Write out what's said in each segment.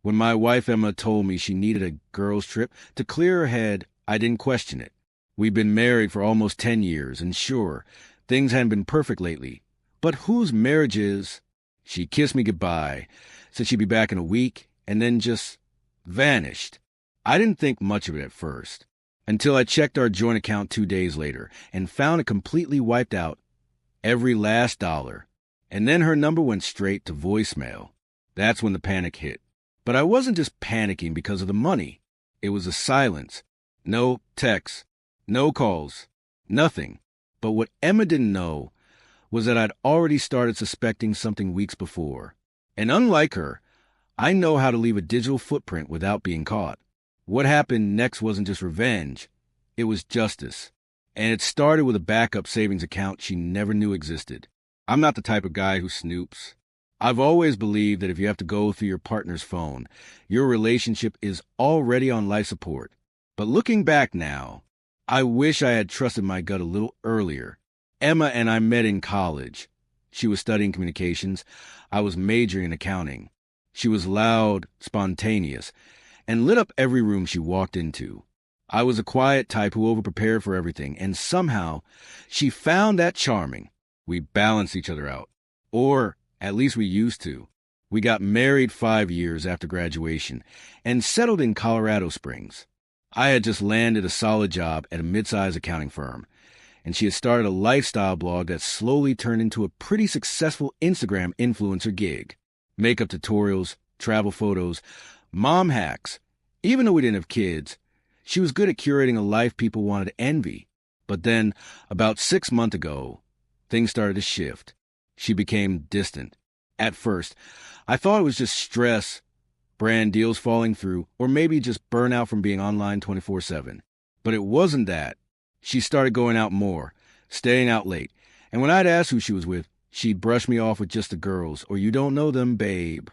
When my wife Emma told me she needed a girls' trip to clear her head, I didn't question it. We'd been married for almost 10 years, and sure, things hadn't been perfect lately. But whose marriage is? She kissed me goodbye, said she'd be back in a week, and then just vanished. I didn't think much of it at first, until I checked our joint account 2 days later and found it completely wiped out, every last dollar. And then her number went straight to voicemail. That's when the panic hit. But I wasn't just panicking because of the money. It was the silence. No texts, no calls, nothing. But what Emma didn't know was that I'd already started suspecting something weeks before. And unlike her, I know how to leave a digital footprint without being caught. What happened next wasn't just revenge. It was justice. And it started with a backup savings account she never knew existed. I'm not the type of guy who snoops. I've always believed that if you have to go through your partner's phone, your relationship is already on life support. But looking back now, I wish I had trusted my gut a little earlier. Emma and I met in college. She was studying communications. I was majoring in accounting. She was loud, spontaneous, and lit up every room she walked into. I was a quiet type who overprepared for everything, and somehow she found that charming. We balanced each other out. Or at least we used to. We got married 5 years after graduation and settled in Colorado Springs. I had just landed a solid job at a mid-sized accounting firm, and she had started a lifestyle blog that slowly turned into a pretty successful Instagram influencer gig. Makeup tutorials, travel photos, mom hacks. Even though we didn't have kids, she was good at curating a life people wanted to envy. But then, about 6 months ago, things started to shift. She became distant. At first, I thought it was just stress, brand deals falling through, or maybe just burnout from being online 24/7. But it wasn't that. She started going out more, staying out late, and when I'd ask who she was with, she'd brush me off with just the girls, or you don't know them, babe.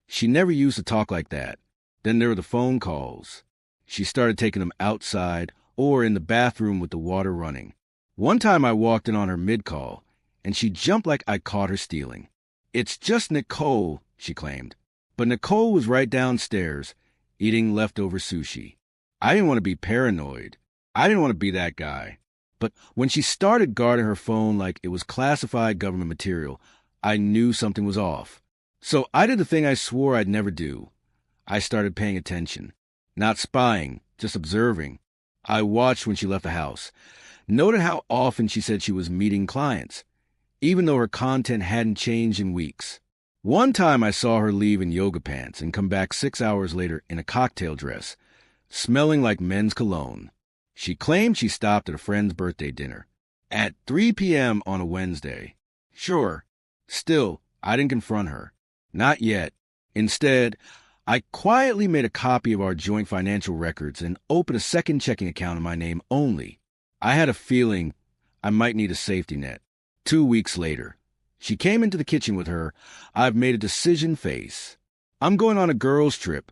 She never used to talk like that. Then there were the phone calls. She started taking them outside or in the bathroom with the water running. One time I walked in on her mid-call, and she jumped like I caught her stealing. "It's just Nicole," she claimed. But Nicole was right downstairs, eating leftover sushi. I didn't want to be paranoid. I didn't want to be that guy. But when she started guarding her phone like it was classified government material, I knew something was off. So I did the thing I swore I'd never do. I started paying attention. Not spying, just observing. I watched when she left the house. Noted how often she said she was meeting clients, even though her content hadn't changed in weeks. One time I saw her leave in yoga pants and come back 6 hours later in a cocktail dress, smelling like men's cologne. She claimed she stopped at a friend's birthday dinner at 3 p.m. on a Wednesday. Sure. Still, I didn't confront her. Not yet. Instead, I quietly made a copy of our joint financial records and opened a second checking account in my name only. I had a feeling I might need a safety net. 2 weeks later, she came into the kitchen with her "I've made a decision" face. "I'm going on a girls' trip,"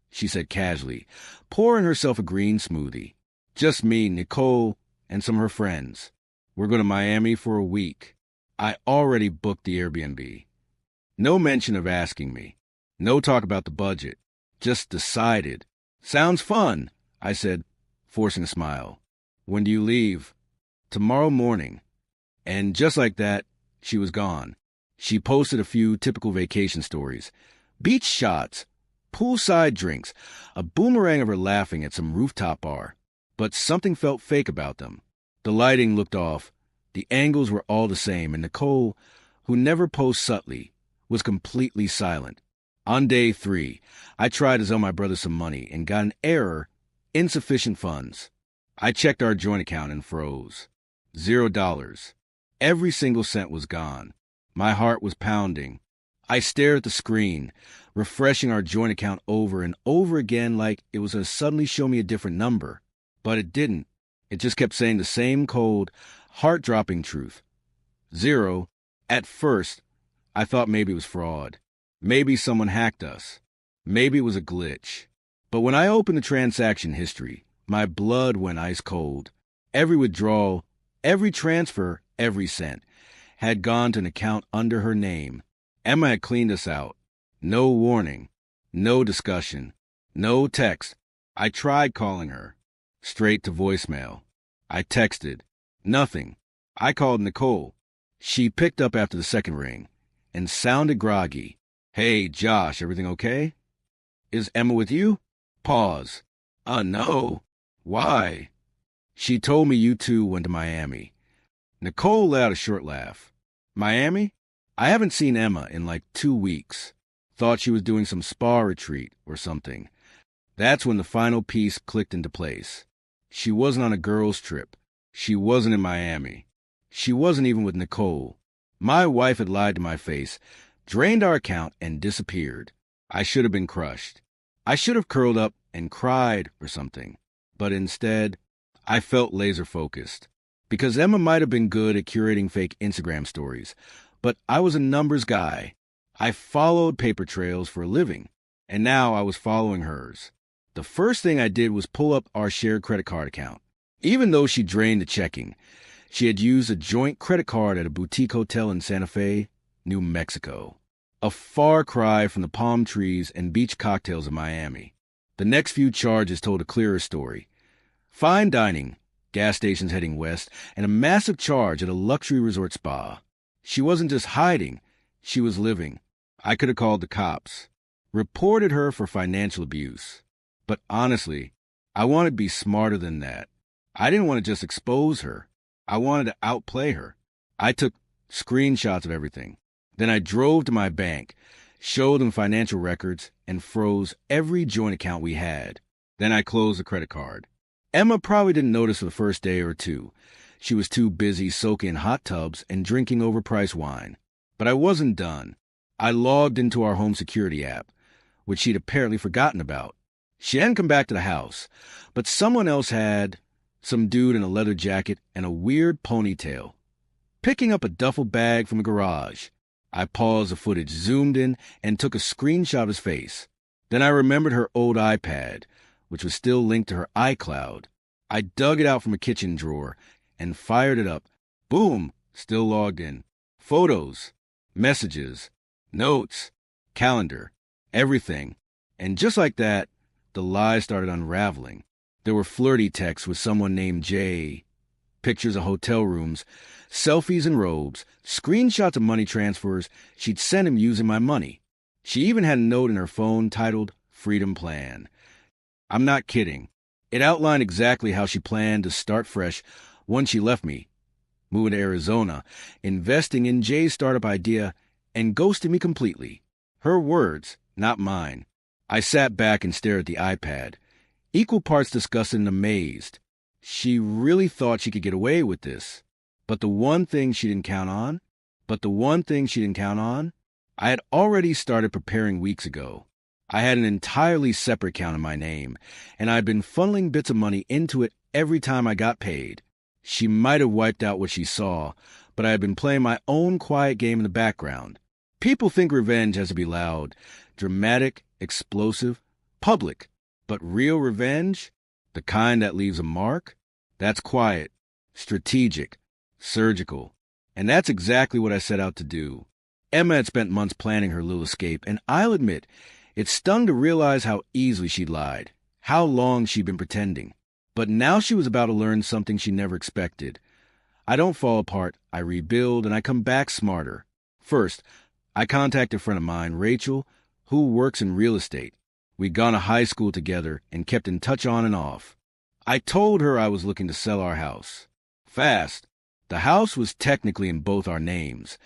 she said casually, pouring herself a green smoothie. "Just me, Nicole, and some of her friends. We're going to Miami for a week. I already booked the Airbnb." No mention of asking me. No talk about the budget. Just decided. "Sounds fun," I said, forcing a smile. "When do you leave?" "Tomorrow morning." And just like that, she was gone. She posted a few typical vacation stories. Beach shots, poolside drinks, a boomerang of her laughing at some rooftop bar. But something felt fake about them. The lighting looked off. The angles were all the same, and Nicole, who never posed subtly, was completely silent. On day 3, I tried to sell my brother some money and got an error, insufficient funds. I checked our joint account and froze. $0. Every single cent was gone. My heart was pounding. I stared at the screen, refreshing our joint account over and over again like it was going to suddenly show me a different number. But it didn't. It just kept saying the same cold, heart-dropping truth. 0. At first, I thought maybe it was fraud. Maybe someone hacked us. Maybe it was a glitch. But when I opened the transaction history, my blood went ice cold. Every withdrawal, every transfer, every cent had gone to an account under her name. Emma had cleaned us out. No warning. No discussion. No text. I tried calling her. Straight to voicemail. I texted. Nothing. I called Nicole. She picked up after the second ring and sounded groggy. Hey, Josh, everything okay? Is Emma with you? Pause. No. Why? She told me you two went to Miami. Nicole let out a short laugh. Miami? I haven't seen Emma in like 2 weeks. Thought she was doing some spa retreat or something. That's when the final piece clicked into place. She wasn't on a girls' trip. She wasn't in Miami. She wasn't even with Nicole. My wife had lied to my face, drained our account, and disappeared. I should have been crushed. I should have curled up and cried or something. But instead, I felt laser-focused. Because Emma might have been good at curating fake Instagram stories, but I was a numbers guy. I followed paper trails for a living, and now I was following hers. The first thing I did was pull up our shared credit card account. Even though she drained the checking, she had used a joint credit card at a boutique hotel in Santa Fe, New Mexico. A far cry from the palm trees and beach cocktails of Miami. The next few charges told a clearer story. Fine dining, gas stations heading west, and a massive charge at a luxury resort spa. She wasn't just hiding, she was living. I could have called the cops, reported her for financial abuse. But honestly, I wanted to be smarter than that. I didn't want to just expose her. I wanted to outplay her. I took screenshots of everything. Then I drove to my bank, showed them financial records, and froze every joint account we had. Then I closed the credit card. Emma probably didn't notice for the first day or two. She was too busy soaking in hot tubs and drinking overpriced wine. But I wasn't done. I logged into our home security app, which she'd apparently forgotten about. She hadn't come back to the house, but someone else had, some dude in a leather jacket and a weird ponytail, picking up a duffel bag from a garage. I paused the footage, zoomed in, and took a screenshot of his face. Then I remembered her old iPad, which was still linked to her iCloud. I dug it out from a kitchen drawer and fired it up. Boom! Still logged in. Photos, messages, notes, calendar, everything. And just like that, the lies started unraveling. There were flirty texts with someone named Jay, pictures of hotel rooms, selfies in robes, screenshots of money transfers she'd sent him using my money. She even had a note in her phone titled Freedom Plan. I'm not kidding. It outlined exactly how she planned to start fresh once she left me, moving to Arizona, investing in Jay's startup idea, and ghosting me completely. Her words, not mine. I sat back and stared at the iPad, equal parts disgusted and amazed. She really thought she could get away with this. But the one thing she didn't count on, I had already started preparing weeks ago. I had an entirely separate account in my name, and I'd been funneling bits of money into it every time I got paid. She might have wiped out what she saw, but I had been playing my own quiet game in the background. People think revenge has to be loud, dramatic, explosive, public. But real revenge, the kind that leaves a mark, that's quiet, strategic, surgical. And that's exactly what I set out to do. Emma had spent months planning her little escape, and I'll admit, it stung to realize how easily she'd lied, how long she'd been pretending. But now she was about to learn something she never expected. I don't fall apart, I rebuild, and I come back smarter. First, I contacted a friend of mine, Rachel, who works in real estate. We'd gone to high school together and kept in touch on and off. I told her I was looking to sell our house. Fast. The house was technically in both our names.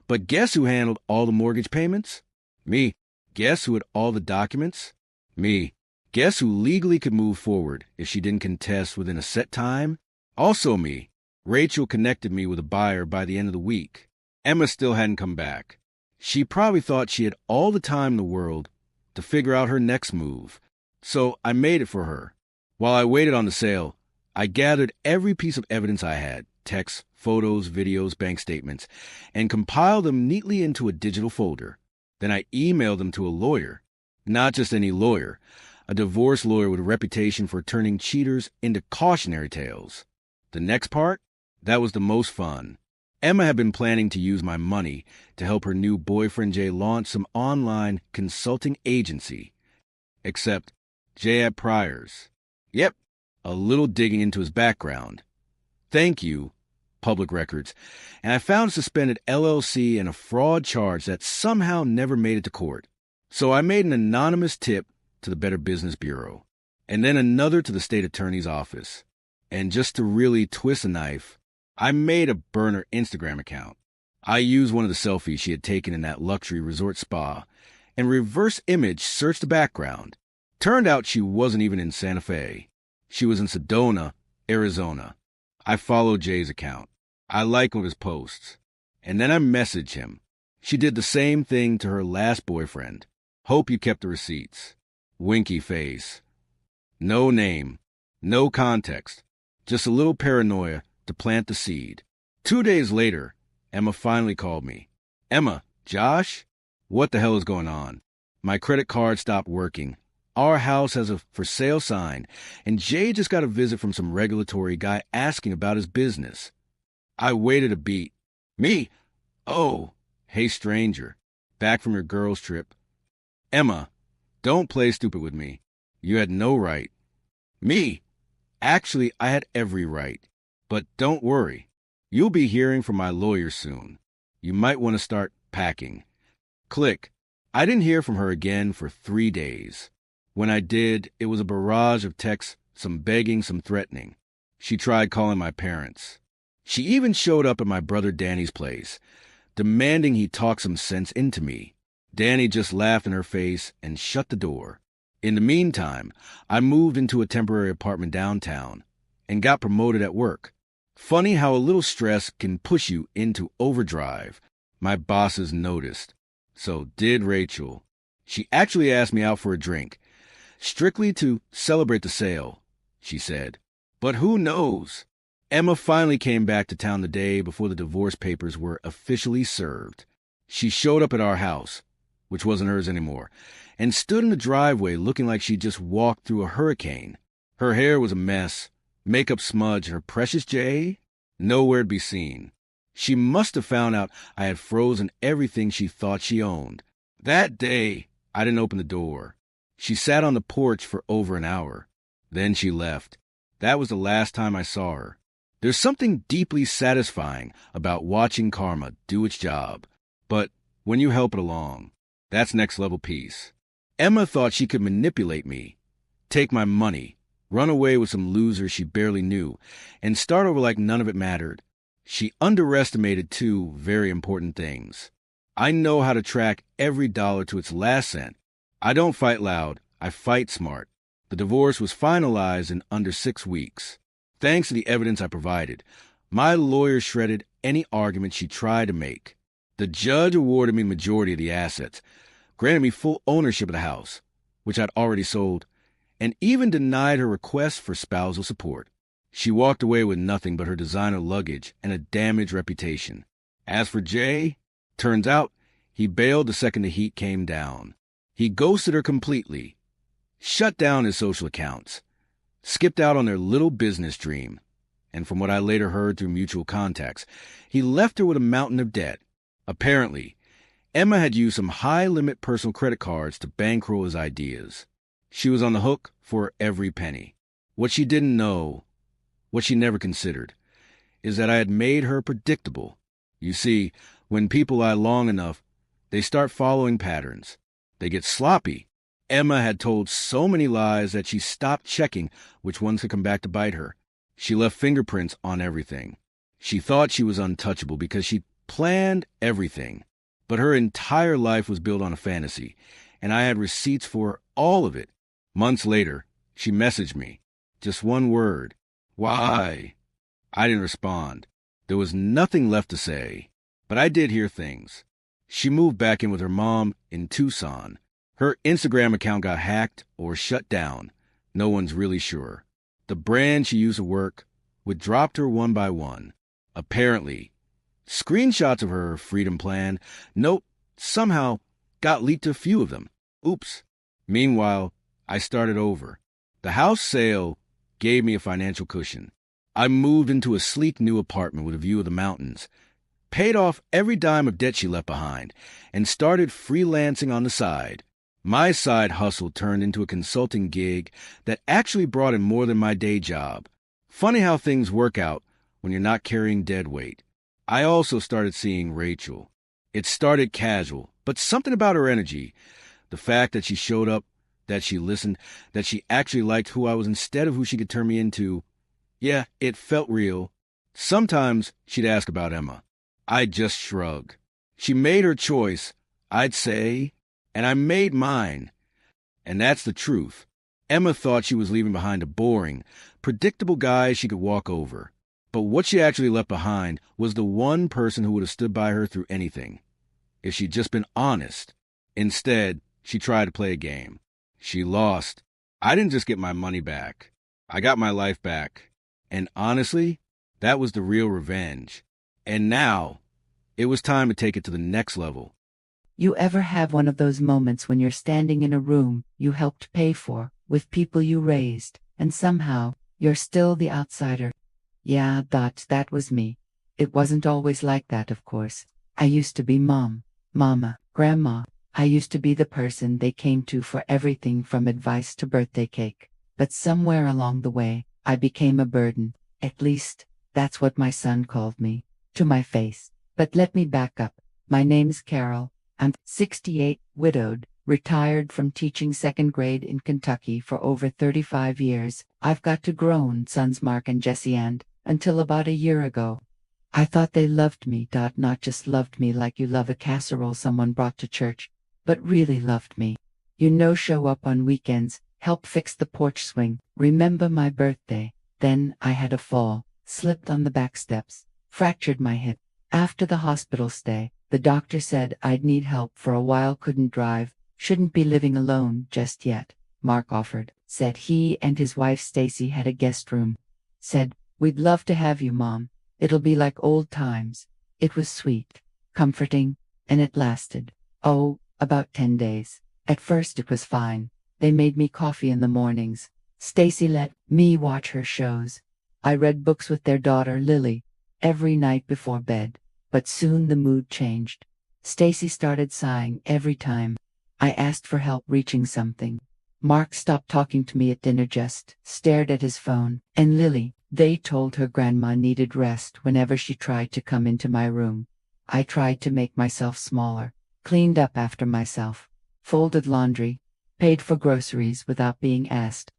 But guess who handled all the mortgage payments? Me. Guess who had all the documents? Me. Guess who legally could move forward if she didn't contest within a set time? Also me. Rachel connected me with a buyer by the end of the week. Emma still hadn't come back. She probably thought she had all the time in the world to figure out her next move. So I made it for her. While I waited on the sale, I gathered every piece of evidence I had, texts, photos, videos, bank statements, and compiled them neatly into a digital folder. Then I emailed them to a lawyer. Not just any lawyer, a divorce lawyer with a reputation for turning cheaters into cautionary tales. The next part? That was the most fun. Emma had been planning to use my money to help her new boyfriend Jay launch some online consulting agency, except Jay at Pryor's. Yep, a little digging into his background. Thank you, public records, and I found a suspended LLC and a fraud charge that somehow never made it to court. So I made an anonymous tip to the Better Business Bureau, and then another to the state attorney's office. And just to really twist a knife, I made a burner Instagram account. I used one of the selfies she had taken in that luxury resort spa and reverse image searched the background. Turned out she wasn't even in Santa Fe. She was in Sedona, Arizona. I followed Jay's account. I liked one of his posts. And then I messaged him. She did the same thing to her last boyfriend. Hope you kept the receipts. Winky face. No name. No context. Just a little paranoia to plant the seed. 2 days later, Emma finally called me. Emma, Josh? What the hell is going on? My credit card stopped working. Our house has a for sale sign, and Jay just got a visit from some regulatory guy asking about his business. I waited a beat. Me? Oh, hey stranger. Back from your girls' trip. Emma, don't play stupid with me. You had no right. Me? Actually, I had every right. But don't worry. You'll be hearing from my lawyer soon. You might want to start packing. Click. I didn't hear from her again for 3 days. When I did, it was a barrage of texts, some begging, some threatening. She tried calling my parents. She even showed up at my brother Danny's place, demanding he talk some sense into me. Danny just laughed in her face and shut the door. In the meantime, I moved into a temporary apartment downtown and got promoted at work. Funny how a little stress can push you into overdrive. My bosses noticed. So did Rachel. She actually asked me out for a drink. Strictly to celebrate the sale, she said. But who knows? Emma finally came back to town the day before the divorce papers were officially served. She showed up at our house, which wasn't hers anymore, and stood in the driveway looking like she'd just walked through a hurricane. Her hair was a mess, makeup smudged, her precious Jay nowhere to be seen. She must have found out I had frozen everything she thought she owned. That day, I didn't open the door. She sat on the porch for over an hour. Then she left. That was the last time I saw her. There's something deeply satisfying about watching karma do its job. But when you help it along, that's next level peace. Emma thought she could manipulate me, take my money, run away with some loser she barely knew, and start over like none of it mattered. She underestimated 2 very important things. I know how to track every dollar to its last cent. I don't fight loud, I fight smart. The divorce was finalized in under 6 weeks. Thanks to the evidence I provided, my lawyer shredded any argument she tried to make. The judge awarded me the majority of the assets, granted me full ownership of the house, which I'd already sold, and even denied her request for spousal support. She walked away with nothing but her designer luggage and a damaged reputation. As for Jay, turns out he bailed the second the heat came down. He ghosted her completely, shut down his social accounts, skipped out on their little business dream, and from what I later heard through mutual contacts, he left her with a mountain of debt. Apparently, Emma had used some high-limit personal credit cards to bankroll his ideas. She was on the hook for every penny. What she didn't know, what she never considered, is that I had made her predictable. You see, when people lie long enough, they start following patterns. They get sloppy. Emma had told so many lies that she stopped checking which ones could come back to bite her. She left fingerprints on everything. She thought she was untouchable because she planned everything. But her entire life was built on a fantasy, and I had receipts for all of it. Months later, she messaged me. Just one word. Why? I didn't respond. There was nothing left to say. But I did hear things. She moved back in with her mom in Tucson. Her Instagram account got hacked or shut down. No one's really sure. The brand she used to work would drop her one by one. Apparently, screenshots of her freedom plan, somehow got leaked to a few of them. Oops. Meanwhile, I started over. The house sale gave me a financial cushion. I moved into a sleek new apartment with a view of the mountains, paid off every dime of debt she left behind, and started freelancing on the side. My side hustle turned into a consulting gig that actually brought in more than my day job. Funny how things work out when you're not carrying dead weight. I also started seeing Rachel. It started casual, but something about her energy, the fact that she showed up, that she listened, that she actually liked who I was instead of who she could turn me into, yeah, it felt real. Sometimes she'd ask about Emma. I'd just shrug. She made her choice, I'd say, and I made mine. And that's the truth. Emma thought she was leaving behind a boring, predictable guy she could walk over. But what she actually left behind was the one person who would have stood by her through anything, if she'd just been honest. Instead, she tried to play a game. She lost. I didn't just get my money back. I got my life back. And honestly, that was the real revenge. And now, it was time to take it to the next level. You ever have one of those moments when you're standing in a room you helped pay for, with people you raised, and somehow, you're still the outsider? Yeah, that was me. It wasn't always like that, of course. I used to be mom, mama, grandma. I used to be the person they came to for everything from advice to birthday cake. But somewhere along the way, I became a burden. At least, that's what my son called me, to my face. But let me back up. My name's Carol. I'm 68, widowed, retired from teaching second grade in Kentucky for over 35 years. I've got two grown sons, Mark and Jesse, and, until about a year ago, I thought they loved me. Not just loved me like you love a casserole someone brought to church, but really loved me. Show up on weekends, help fix the porch swing, remember my birthday. Then I had a fall, slipped on the back steps, fractured my hip. After the hospital stay, the doctor said I'd need help for a while, couldn't drive, shouldn't be living alone just yet. Mark offered, said he and his wife Stacy had a guest room. Said, "We'd love to have you, Mom. It'll be like old times." It was sweet, comforting, and it lasted, about 10 days. At first it was fine. They made me coffee in the mornings. Stacy let me watch her shows. I read books with their daughter Lily every night before bed. But soon the mood changed. Stacy started sighing every time I asked for help reaching something. Mark stopped talking to me at dinner, just stared at his phone. And Lily, they told her grandma needed rest whenever she tried to come into my room. I tried to make myself smaller, cleaned up after myself, folded laundry, paid for groceries without being asked.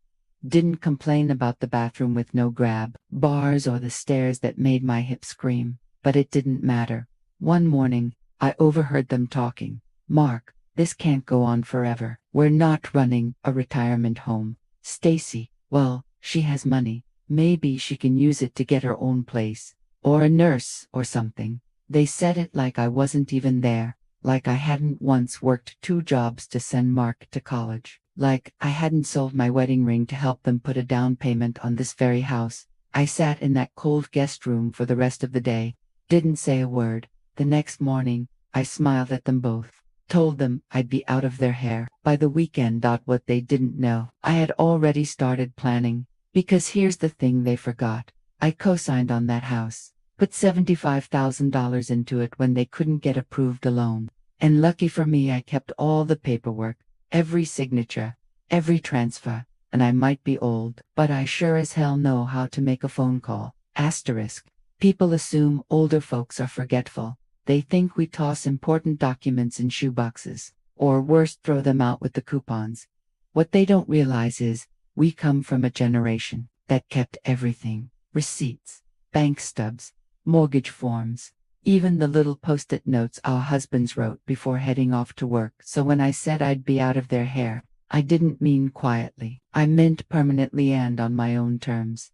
Didn't complain about the bathroom with no grab bars or the stairs that made my hips scream. But it didn't matter. One morning, I overheard them talking. "Mark, this can't go on forever. We're not running a retirement home." Stacy, "Well, she has money. Maybe she can use it to get her own place. Or a nurse or something." They said it like I wasn't even there. Like I hadn't once worked 2 jobs to send Mark to college. Like I hadn't sold my wedding ring to help them put a down payment on this very house. I sat in that cold guest room for the rest of the day. Didn't say a word. The next morning, I smiled at them both. Told them I'd be out of their hair by the weekend. What they didn't know, I had already started planning. Because here's the thing they forgot. I co-signed on that house. Put $75,000 into it when they couldn't get approved a loan. And lucky for me, I kept all the paperwork, every signature, every transfer. And I might be old, but I sure as hell know how to make a phone call. Asterisk. People assume older folks are forgetful. They think we toss important documents in shoeboxes, or worse, throw them out with the coupons. What they don't realize is, we come from a generation that kept everything. Receipts, bank stubs, mortgage forms, even the little post-it notes our husbands wrote before heading off to work. So when I said I'd be out of their hair, I didn't mean quietly. I meant permanently and on my own terms.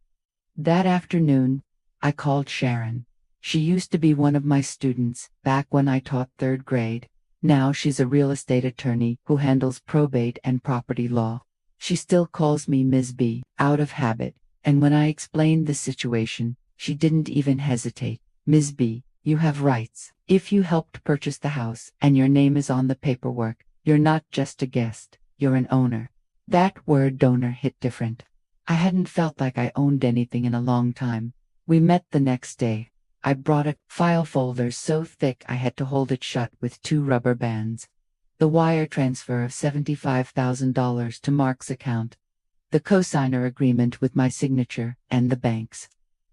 That afternoon, I called Sharon. She used to be one of my students back when I taught 3rd grade. Now she's a real estate attorney who handles probate and property law. She still calls me Ms. B, out of habit, and when I explained the situation, she didn't even hesitate. "Ms. B, you have rights. If you helped purchase the house and your name is on the paperwork, you're not just a guest, you're an owner." That word donor hit different. I hadn't felt like I owned anything in a long time. We met the next day. I brought a file folder so thick I had to hold it shut with 2 rubber bands. The wire transfer of $75,000 to Mark's account. The cosigner agreement with my signature, and the banks.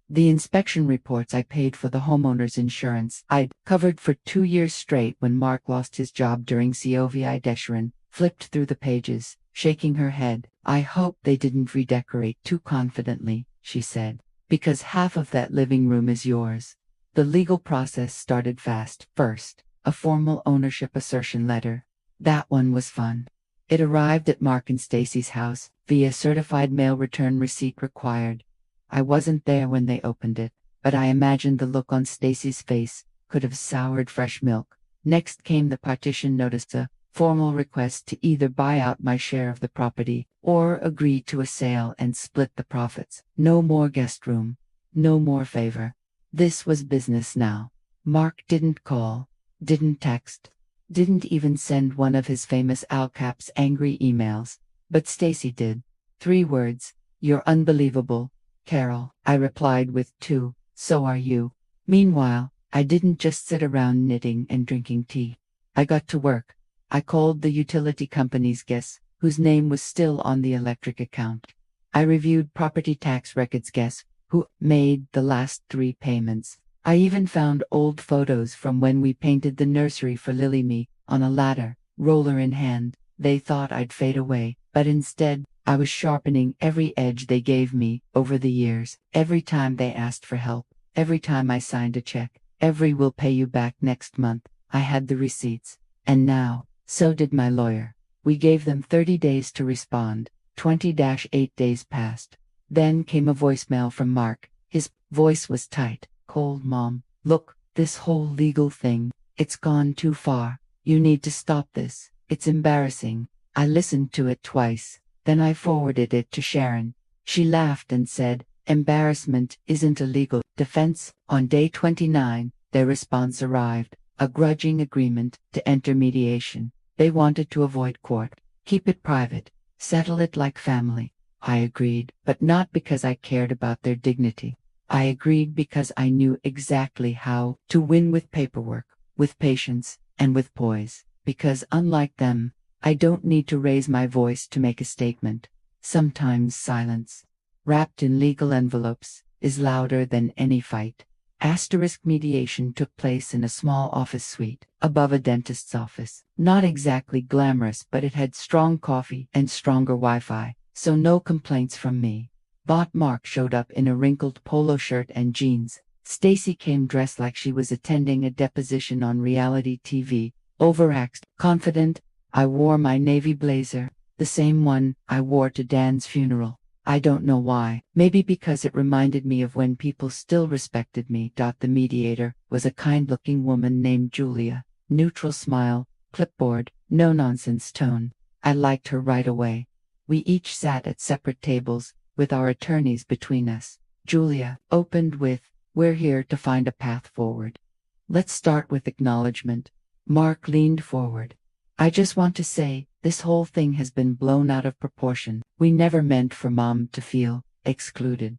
The inspection reports I paid for the homeowner's insurance I'd covered for 2 years straight when Mark lost his job during COVID. Flipped through the pages, shaking her head. I hope they didn't redecorate too confidently, she said, because half of that living room is yours. The legal process started fast. First, a formal ownership assertion letter. That one was fun. It arrived at Mark and Stacy's house, via certified mail return receipt required. I wasn't there when they opened it, but I imagined the look on Stacy's face could have soured fresh milk. Next came the partition notice, a formal request to either buy out my share of the property or agree to a sale and split the profits. No more guest room. No more favor. This was business now. Mark didn't call, didn't text, didn't even send one of his famous all caps angry emails. But Stacy did. 3 words. You're unbelievable, Carol. I replied with 2. So are you. Meanwhile, I didn't just sit around knitting and drinking tea. I got to work. I called the utility company's guess, whose name was still on the electric account. I reviewed property tax records, guess who made the last 3 payments. I even found old photos from when we painted the nursery for Lily me, on a ladder, roller in hand. They thought I'd fade away, but instead, I was sharpening every edge they gave me over the years. Every time they asked for help, every time I signed a check, every "we'll pay you back next month," I had the receipts. And now, so did my lawyer. We gave them 30 days to respond. 20-8 days passed. Then came a voicemail from Mark. His voice was tight. Cold. Mom, look, this whole legal thing, it's gone too far. You need to stop this. It's embarrassing. I listened to it twice. Then I forwarded it to Sharon. She laughed and said, embarrassment isn't a legal defense. On day 29, their response arrived. A grudging agreement to enter mediation. They wanted to avoid court. Keep it private. Settle it like family. I agreed, but not because I cared about their dignity. I agreed because I knew exactly how to win with paperwork, with patience, and with poise. Because unlike them, I don't need to raise my voice to make a statement. Sometimes silence, wrapped in legal envelopes, is louder than any fight. Mediation took place in a small office suite, above a dentist's office. Not exactly glamorous, but it had strong coffee and stronger Wi-Fi, so no complaints from me. Mark showed up in a wrinkled polo shirt and jeans. Stacy came dressed like she was attending a deposition on reality TV, overacted, confident. I wore my navy blazer, the same one I wore to Dan's funeral. I don't know why. Maybe because it reminded me of when people still respected me. The mediator was a kind-looking woman named Julia. Neutral smile, clipboard, no-nonsense tone. I liked her right away. We each sat at separate tables, with our attorneys between us. Julia opened with, "We're here to find a path forward. Let's start with acknowledgement." Mark leaned forward. "I just want to say, this whole thing has been blown out of proportion. We never meant for Mom to feel excluded."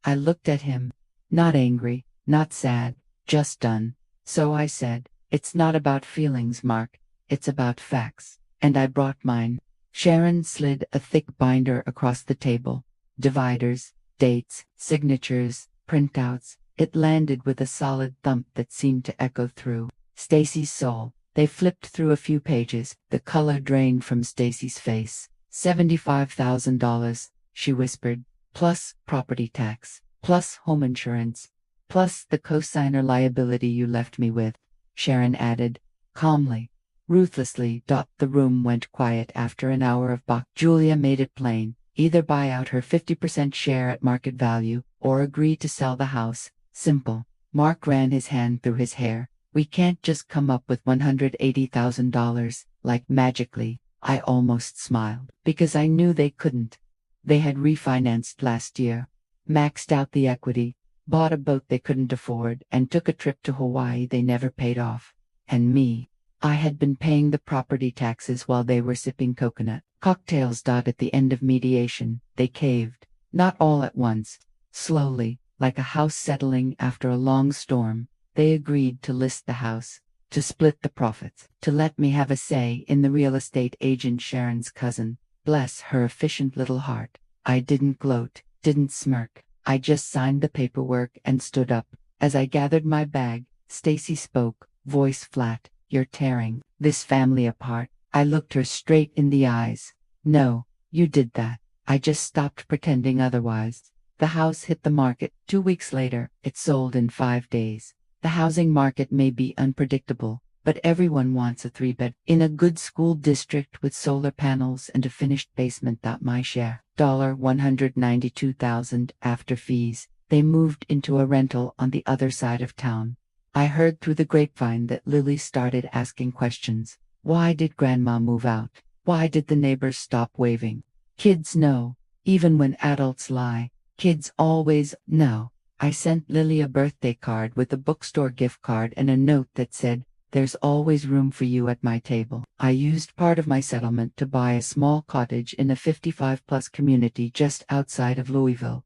I looked at him. Not angry, not sad, just done. So I said, "It's not about feelings, Mark. It's about facts." And I brought mine. Sharon slid a thick binder across the table. Dividers, dates, signatures, printouts. It landed with a solid thump that seemed to echo through Stacy's soul. They flipped through a few pages. The color drained from Stacy's face. $75,000, she whispered, plus property tax, plus home insurance, plus the cosigner liability you left me with, Sharon added, calmly, ruthlessly. The room went quiet after an hour of Bach. Julia made it plain. Either buy out her 50% share at market value, or agree to sell the house. Simple. Mark ran his hand through his hair. We can't just come up with $180,000, like magically. I almost smiled, because I knew they couldn't. They had refinanced last year, maxed out the equity, bought a boat they couldn't afford, and took a trip to Hawaii they never paid off. And me, I had been paying the property taxes while they were sipping coconut cocktails. At the end of mediation, they caved. Not all at once. Slowly, like a house settling after a long storm. They agreed to list the house, to split the profits, to let me have a say in the real estate agent Sharon's cousin. Bless her efficient little heart. I didn't gloat, didn't smirk. I just signed the paperwork and stood up. As I gathered my bag, Stacy spoke, voice flat. "You're tearing this family apart." I looked her straight in the eyes. "No, you did that." I just stopped pretending otherwise. The house hit the market. 2 weeks later, it sold in 5 days. The housing market may be unpredictable, but everyone wants a 3-bed in a good school district with solar panels and a finished basement. My share, $192,000 after fees. They moved into a rental on the other side of town. I heard through the grapevine that Lily started asking questions. Why did Grandma move out? Why did the neighbors stop waving? Kids know. Even when adults lie, kids always know. I sent Lily a birthday card with a bookstore gift card and a note that said, "There's always room for you at my table." I used part of my settlement to buy a small cottage in a 55-plus community just outside of Louisville.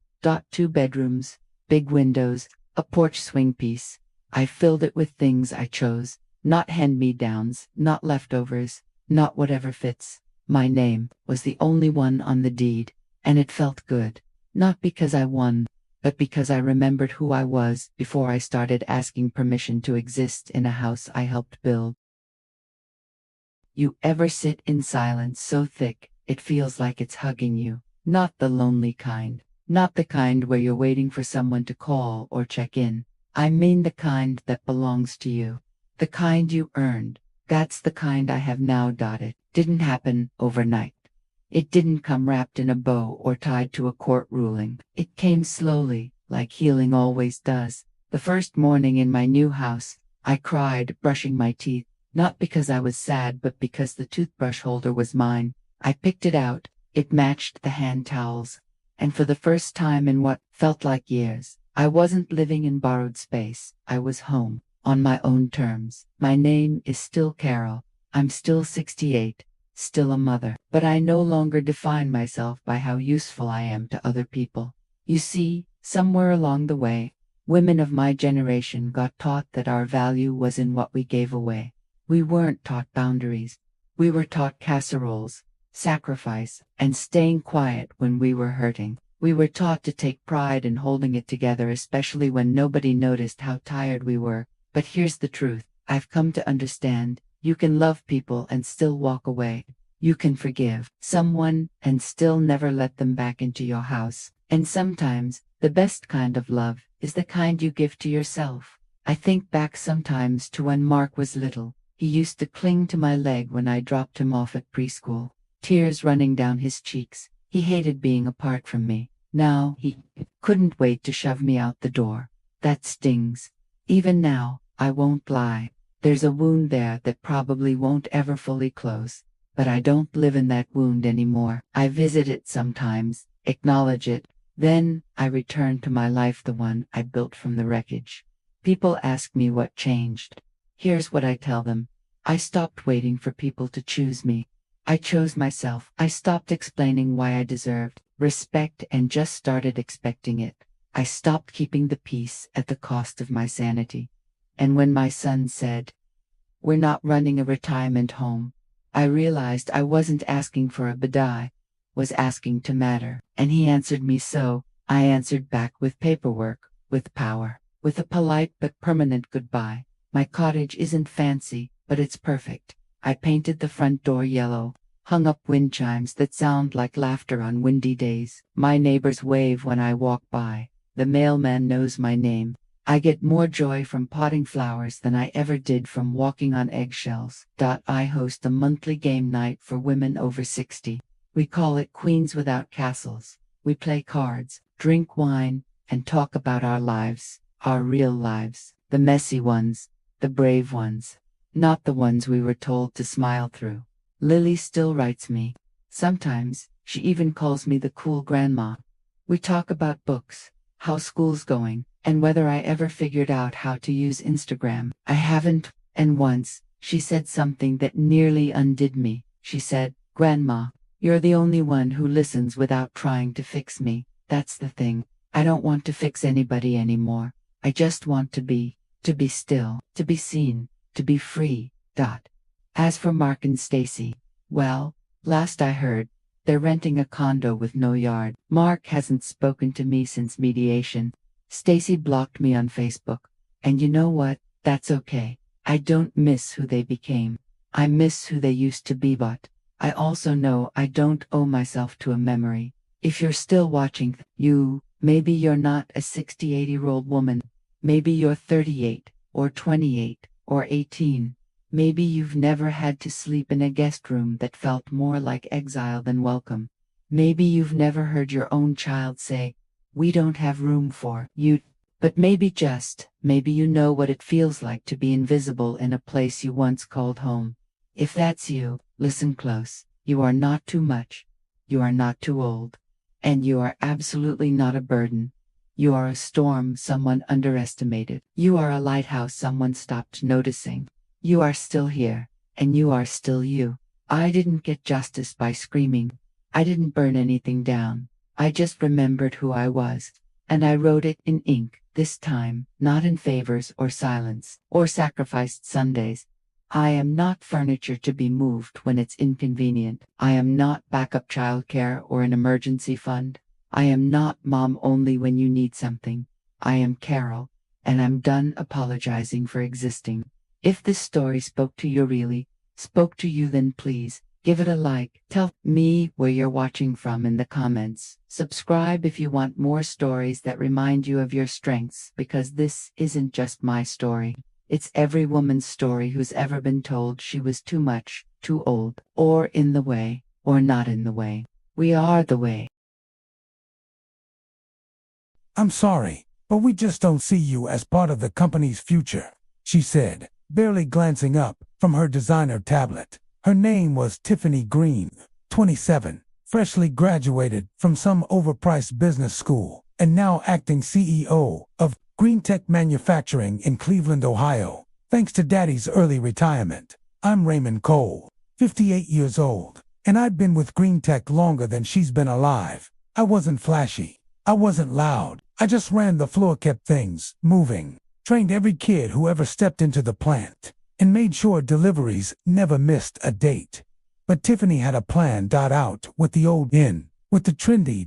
2 bedrooms, big windows, a porch swing piece. I filled it with things I chose, not hand-me-downs, not leftovers, not whatever fits. My name was the only one on the deed, and it felt good. Not because I won, but because I remembered who I was before I started asking permission to exist in a house I helped build. You ever sit in silence so thick, it feels like it's hugging you? Not the lonely kind. Not the kind where you're waiting for someone to call or check in. I mean the kind that belongs to you. The kind you earned. That's the kind I have now. It didn't happen overnight. It didn't come wrapped in a bow or tied to a court ruling. It came slowly, like healing always does. The first morning in my new house, I cried brushing my teeth, not because I was sad but because the toothbrush holder was mine. I picked it out, it matched the hand towels, and for the first time in what felt like years, I wasn't living in borrowed space. I was home, on my own terms. My name is still Carol. I'm still 68. Still a mother, but I no longer define myself by how useful I am to other people. You see, somewhere along the way, women of my generation got taught that our value was in what we gave away. We weren't taught boundaries. We were taught casseroles, sacrifice, and staying quiet when we were hurting. We were taught to take pride in holding it together, especially when nobody noticed how tired we were. But here's the truth. I've come to understand. You can love people and still walk away. You can forgive someone and still never let them back into your house. And sometimes, the best kind of love is the kind you give to yourself. I think back sometimes to when Mark was little. He used to cling to my leg when I dropped him off at preschool, tears running down his cheeks. He hated being apart from me. Now he couldn't wait to shove me out the door. That stings. Even now, I won't lie. There's a wound there that probably won't ever fully close, but I don't live in that wound anymore. I visit it sometimes, acknowledge it, then I return to my life, the one I built from the wreckage. People ask me what changed. Here's what I tell them. I stopped waiting for people to choose me. I chose myself. I stopped explaining why I deserved respect and just started expecting it. I stopped keeping the peace at the cost of my sanity. And when my son said, "We're not running a retirement home," I realized I wasn't asking for a bidai, was asking to matter. And he answered me, so I answered back with paperwork, with power, with a polite but permanent goodbye. My cottage isn't fancy, but it's perfect. I painted the front door yellow, hung up wind chimes that sound like laughter on windy days. My neighbors wave when I walk by. The mailman knows my name. I get more joy from potting flowers than I ever did from walking on eggshells. I host a monthly game night for women over 60. We call it Queens Without Castles. We play cards, drink wine, and talk about our lives, our real lives, the messy ones, the brave ones, not the ones we were told to smile through. Lily still writes me. Sometimes, she even calls me the cool grandma. We talk about books, how school's going, and whether I ever figured out how to use Instagram. I haven't, and once, she said something that nearly undid me. She said, "Grandma, you're the only one who listens without trying to fix me." That's the thing. I don't want to fix anybody anymore. I just want to be still, to be seen, to be free. As for Mark and Stacy, well, last I heard, they're renting a condo with no yard. Mark hasn't spoken to me since mediation. Stacy blocked me on Facebook. And you know what? That's okay. I don't miss who they became. I miss who they used to be, but I also know I don't owe myself to a memory. If you're still watching, maybe you're not a 68-year-old woman. Maybe you're 38, or 28, or 18. Maybe you've never had to sleep in a guest room that felt more like exile than welcome. Maybe you've never heard your own child say, "We don't have room for you." But maybe you know what it feels like to be invisible in a place you once called home. If that's you, listen close. You are not too much. You are not too old. And you are absolutely not a burden. You are a storm someone underestimated. You are a lighthouse someone stopped noticing. You are still here, and you are still you. I didn't get justice by screaming. I didn't burn anything down. I just remembered who I was. And I wrote it in ink, this time, not in favors or silence, or sacrificed Sundays. I am not furniture to be moved when it's inconvenient. I am not backup childcare or an emergency fund. I am not mom only when you need something. I am Carol, and I'm done apologizing for existing. If this story spoke to you, then please, give it a like. Tell me where you're watching from in the comments. Subscribe if you want more stories that remind you of your strengths, because this isn't just my story. It's every woman's story who's ever been told she was too much, too old, or in the way, or not in the way. We are the way. "I'm sorry, but we just don't see you as part of the company's future," she said, barely glancing up from her designer tablet. Her name was Tiffany Green, 27, freshly graduated from some overpriced business school, and now acting CEO of Green Tech Manufacturing in Cleveland, Ohio, thanks to Daddy's early retirement. "I'm Raymond Cole, 58 years old, and I've been with Green Tech longer than she's been alive. I wasn't flashy. I wasn't loud. I just ran the floor, kept things moving, trained every kid who ever stepped into the plant, and made sure deliveries never missed a date. But Tiffany had a plan. Out with the old, in with the trendy.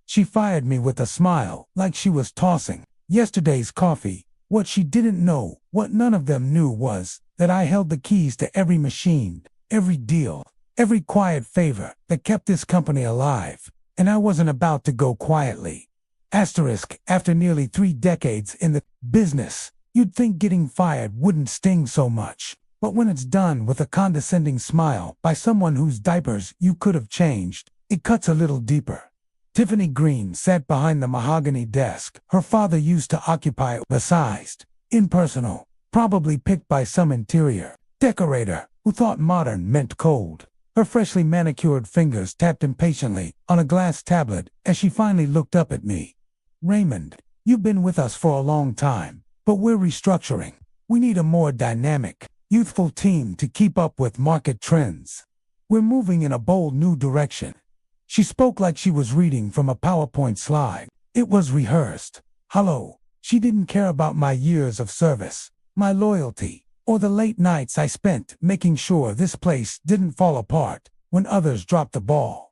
She fired me with a smile, like she was tossing yesterday's coffee. What she didn't know, what none of them knew, was that I held the keys to every machine, every deal, every quiet favor that kept this company alive, and I wasn't about to go quietly. After nearly 3 decades in the business, you'd think getting fired wouldn't sting so much. But when it's done with a condescending smile by someone whose diapers you could have changed, it cuts a little deeper. Tiffany Green sat behind the mahogany desk her father used to occupy, oversized, impersonal, probably picked by some interior decorator who thought modern meant cold. Her freshly manicured fingers tapped impatiently on a glass tablet as she finally looked up at me. "Raymond, you've been with us for a long time, but we're restructuring. We need a more dynamic, youthful team to keep up with market trends. We're moving in a bold new direction." She spoke like she was reading from a PowerPoint slide. It was rehearsed. Hello. She didn't care about my years of service, my loyalty, or the late nights I spent making sure this place didn't fall apart when others dropped the ball.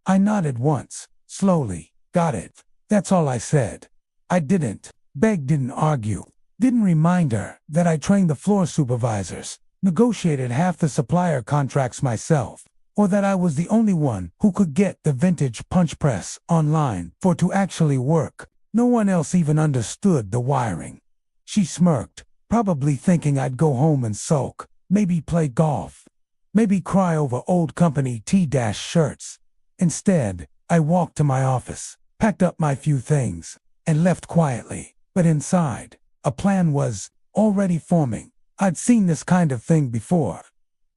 I nodded once, slowly. "Got it." That's all I said. I didn't beg, didn't argue, didn't remind her that I trained the floor supervisors, negotiated half the supplier contracts myself, or that I was the only one who could get the vintage punch press online for it to actually work. No one else even understood the wiring. She smirked, probably thinking I'd go home and sulk, maybe play golf, maybe cry over old company T-shirts. Instead, I walked to my office, packed up my few things, and left quietly. But inside, a plan was already forming. I'd seen this kind of thing before.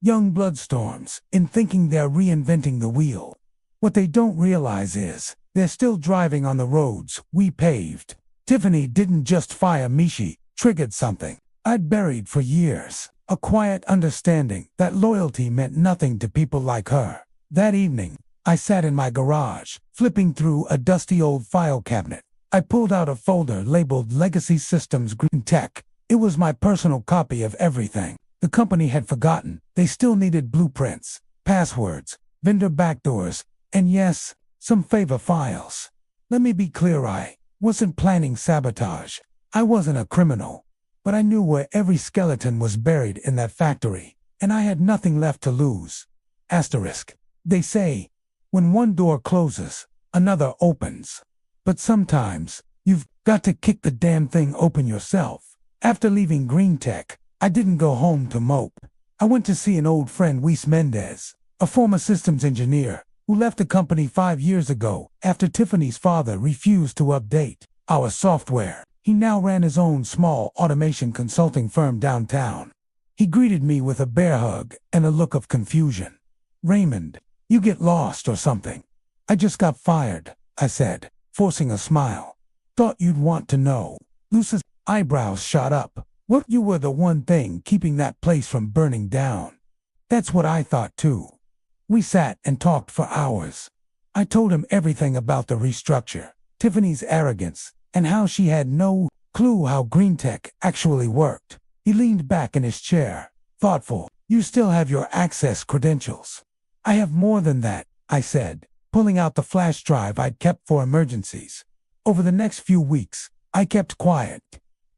Young bloodstorms, in thinking they're reinventing the wheel. What they don't realize is, they're still driving on the roads we paved. Tiffany didn't just fire me, she triggered something I'd buried for years. A quiet understanding that loyalty meant nothing to people like her. That evening, I sat in my garage, flipping through a dusty old file cabinet. I pulled out a folder labeled Legacy Systems Green Tech. It was my personal copy of everything The company had forgotten they still needed blueprints, passwords, vendor backdoors, and yes, some favor files. Let me be clear, I wasn't planning sabotage. I wasn't a criminal. But I knew where every skeleton was buried in that factory, and I had nothing left to lose. Asterisk. They say, when one door closes, another opens. But sometimes, you've got to kick the damn thing open yourself. After leaving Green Tech, I didn't go home to mope. I went to see an old friend, Luis Mendez, a former systems engineer, who left the company 5 years ago after Tiffany's father refused to update our software. He now ran his own small automation consulting firm downtown. He greeted me with a bear hug and a look of confusion. "Raymond, you get lost or something." "I just got fired," I said, forcing a smile. "Thought you'd want to know." Luce's eyebrows shot up. "What, you were the one thing keeping that place from burning down?" "That's what I thought too." We sat and talked for hours. I told him everything about the restructure, Tiffany's arrogance, and how she had no clue how Green Tech actually worked. He leaned back in his chair, thoughtful. "You still have your access credentials." "I have more than that," I said, pulling out the flash drive I'd kept for emergencies. Over the next few weeks, I kept quiet.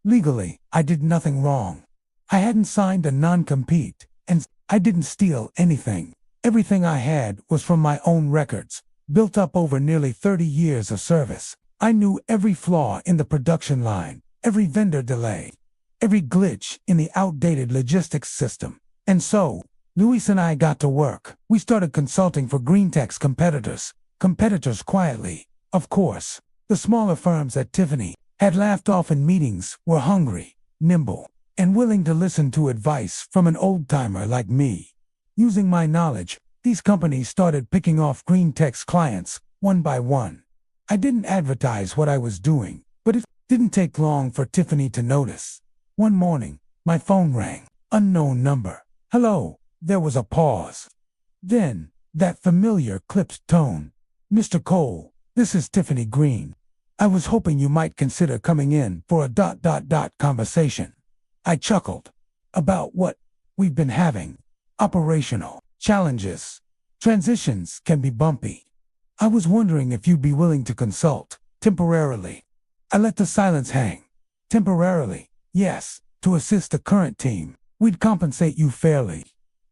Legally, I did nothing wrong. I hadn't signed a non-compete, and I didn't steal anything. Everything I had was from my own records, built up over nearly 30 years of service. I knew every flaw in the production line, every vendor delay, every glitch in the outdated logistics system. And so, Luis and I got to work. We started consulting for Green Tech's competitors. Competitors quietly, of course. The smaller firms at Tiffany had laughed off in meetings, were hungry, nimble, and willing to listen to advice from an old-timer like me. Using my knowledge, these companies started picking off Green Tech's clients, one by one. I didn't advertise what I was doing, but it didn't take long for Tiffany to notice. One morning, my phone rang. Unknown number. "Hello." There was a pause. Then, that familiar clipped tone. "Mr. Cole, this is Tiffany Green. I was hoping you might consider coming in for a conversation." I chuckled. "About what?" "We've been having operational challenges. Transitions can be bumpy. I was wondering if you'd be willing to consult, temporarily." I let the silence hang. "Temporarily, yes, to assist the current team. We'd compensate you fairly."